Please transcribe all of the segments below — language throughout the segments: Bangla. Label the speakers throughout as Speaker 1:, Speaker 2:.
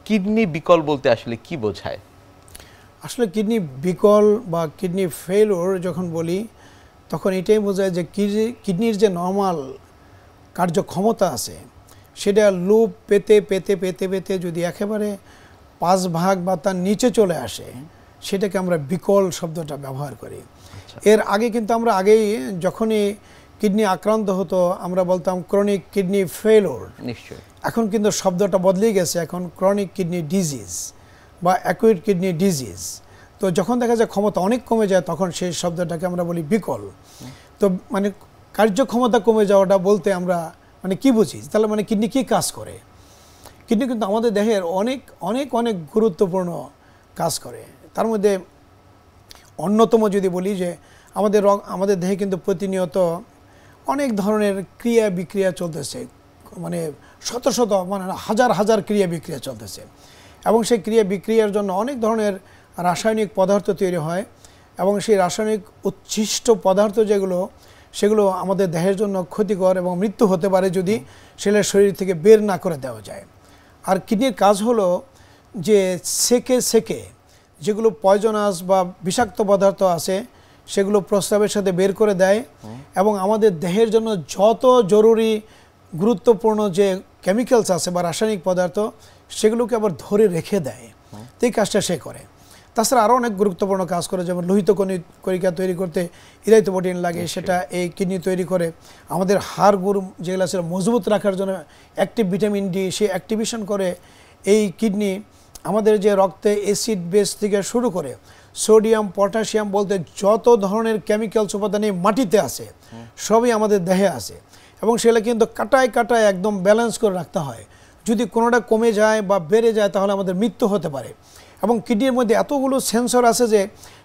Speaker 1: কিডনি বিকল বলতে আসলে কি বোঝায়?
Speaker 2: আসলে কিডনি বিকল বা কিডনি ফেলিওর যখন বলি তখন এটাই বোঝায় যে কিডনির যে নর্মাল কার্যক্ষমতা আছে সেটা লুপ পেতে পেতে পেতে পেতে যদি একেবারে 5 ভাগ বা তার নিচে চলে আসে সেটাকে আমরা বিকল শব্দটা ব্যবহার করি। এর আগে কিন্তু আমরা আগেই যখনই কিডনি আক্রান্ত হতো আমরা বলতাম ক্রনিক কিডনি ফেলিওর।
Speaker 1: নিশ্চয়ই।
Speaker 2: এখন কিন্তু শব্দটা বদলে গেছে, এখন ক্রনিক কিডনি ডিজিজ বা অ্যাকুইট কিডনি ডিজিজ। তো যখন দেখা যায় ক্ষমতা অনেক কমে যায় তখন সেই শব্দটাকে আমরা বলি বিকল। তো মানে কার্যক্ষমতা কমে যাওয়াটা বলতে আমরা মানে কি বুঝি, তাহলে মানে কিডনি কি কাজ করে? কিডনি কিন্তু আমাদের দেহের অনেক অনেক অনেক গুরুত্বপূর্ণ কাজ করে। তার মধ্যে অন্যতম যদি বলি যে আমাদের দেহে কিন্তু প্রতিনিয়ত অনেক ধরনের ক্রিয়া বিক্রিয়া চলতেছে, মানে শত শত মানে হাজার হাজার ক্রিয়া বিক্রিয়া চলতেছে এবং সেই ক্রিয়া বিক্রিয়ার জন্য অনেক ধরনের রাসায়নিক পদার্থ তৈরি হয় এবং সেই রাসায়নিক উচ্ছিষ্ট পদার্থ সেগুলো আমাদের দেহের জন্য ক্ষতিকর এবং মৃত্যু হতে পারে যদি সেটা শরীর থেকে বের না করে দেওয়া যায়। আর কিডনির কাজ হলো যে সেকে সেকে যেগুলো পয়জনাস বা বিষাক্ত পদার্থ আছে সেগুলো প্রস্রাবের সাথে বের করে দেয় এবং আমাদের দেহের জন্য যত জরুরি গুরুত্বপূর্ণ যে কেমিক্যালস আছে বা রাসায়নিক পদার্থ সেগুলোকে আবার ধরে রেখে দেয়। তো এই কাজটা সে করে। তাছাড়া আরও অনেক গুরুত্বপূর্ণ কাজ করে, যেমন লোহিত কণিকা তৈরি করতে ইরাইথোপ্রোটিন লাগে, সেটা এই কিডনি তৈরি করে। আমাদের হাড়গুড় যেগুলো আছে মজবুত রাখার জন্য অ্যাক্টিভ ভিটামিন ডি সে অ্যাক্টিভেশন করে এই কিডনি। আমাদের যে রক্তে অ্যাসিড বেস থেকে শুরু করে সোডিয়াম পটাশিয়াম বলতে যত ধরনের কেমিক্যালস উপাদান এই মাটিতে আছে সবই আমাদের দেহে আছে এবং সেগুলো কিন্তু কাটায় কাটায় একদম ব্যালেন্স করে রাখতে হয়। যদি কোনোটা কমে যায় বা বেড়ে যায় তাহলে আমাদের মৃত্যু হতে পারে। এবং কিডনির মধ্যে এতগুলো সেন্সর আছে যে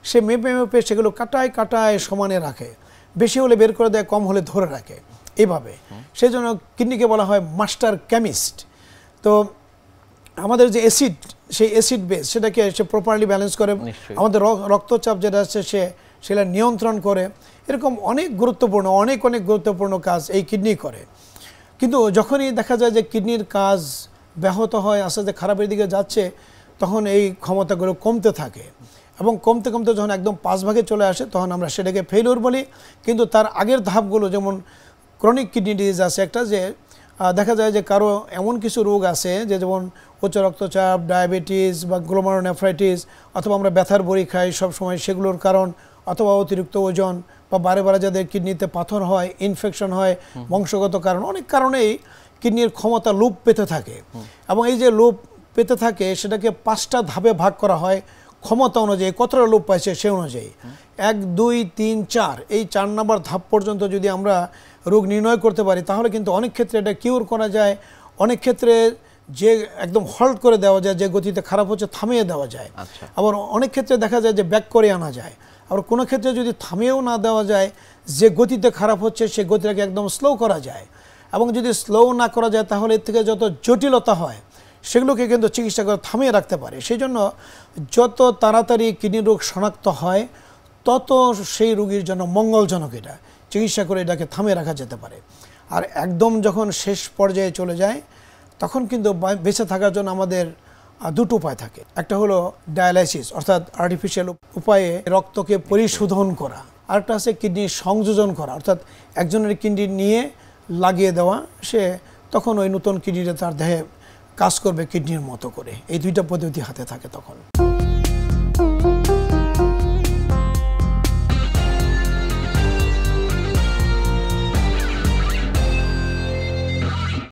Speaker 2: সে মেপে মেপে সেগুলো কাটায় কাটায় সমানে রাখে, বেশি হলে বের করে দেয়, কম হলে ধরে রাখে এইভাবে। সেই জন্য কিডনিকে বলা হয় মাস্টার কেমিস্ট। তো আমাদের যে অ্যাসিড সেই অ্যাসিড বেস সেটাকে সে প্রপারলি ব্যালেন্স করে, আমাদের রক্তচাপ যেটা আছে সেটা নিয়ন্ত্রণ করে। এরকম অনেক গুরুত্বপূর্ণ কাজ এই কিডনি করে। কিন্তু যখনই দেখা যায় যে কিডনির কাজ ব্যাহত হয়, আস্তে আস্তে খারাপের দিকে যাচ্ছে, তখন এই ক্ষমতাগুলো কমতে থাকে এবং কমতে কমতে যখন একদম 5 ভাগে চলে আসে তখন আমরা সেটাকে ফেলিওর বলি। কিন্তু তার আগের ধাপগুলো, যেমন ক্রনিক কিডনি ডিজিজ আছে একটা, যে দেখা যায় যে কারো এমন কিছু রোগ আছে যে যেমন উচ্চ রক্তচাপ, ডায়াবেটিস বা গ্লোমারোনেফ্রাইটিস, অথবা আমরা ব্যথার বড়ি খাই সবসময় সেগুলোর কারণ, অথবা অতিরিক্ত ওজন বা বারে বারে যাদের কিডনিতে পাথর হয়, ইনফেকশন হয়, বংশগত কারণ, অনেক কারণেই কিডনির ক্ষমতা লোপ পেতে থাকে। এবং এই যে লোপ পেতে থাকে সেটাকে 5টা ধাপে ভাগ করা হয় ক্ষমতা অনুযায়ী, কতটা লোপ পাইছে সে অনুযায়ী। 1, 2, 3, 4 এই 4 নম্বর ধাপ পর্যন্ত যদি আমরা রোগ নির্ণয় করতে পারি তাহলে কিন্তু অনেক ক্ষেত্রে এটা কিউর করা যায়। অনেক ক্ষেত্রে যে একদম হল্ট করে দেওয়া যায়, যে গতিতে খারাপ হচ্ছে থামিয়ে দেওয়া যায়। আবার অনেক ক্ষেত্রে দেখা যায় যে ব্যাক করে আনা যায়। আবার কোনো ক্ষেত্রে যদি থামিয়েও না দেওয়া যায়, যে গতিতে খারাপ হচ্ছে সে গতিটাকে একদম স্লো করা যায়। এবং যদি স্লো না করা যায় তাহলে এর থেকে যত জটিলতা হয় সেগুলোকে কিন্তু চিকিৎসা করে থামিয়ে রাখতে পারে। সেই জন্য যত তাড়াতাড়ি কিডনি রোগ শনাক্ত হয় তত সেই রোগীর জন্য মঙ্গলজনক। এটা চিকিৎসা করে এটাকে থামিয়ে রাখা যেতে পারে। আর একদম যখন শেষ পর্যায়ে চলে যায় তখন কিন্তু বেঁচে থাকার জন্য আমাদের 2টো উপায় থাকে। একটা হলো ডায়ালাইসিস, অর্থাৎ আর্টিফিশিয়াল উপায়ে রক্তকে পরিশোধন করা। আরেকটা আছে কিডনি সংযোজন করা, অর্থাৎ একজনের কিডনি নিয়ে লাগিয়ে দেওয়া, সে তখন ওই নতুন কিডনিটা তার দেহে কাজ করবে কিডনির মতো করে। এই 2টা পদ্ধতি হাতে থাকে তখন।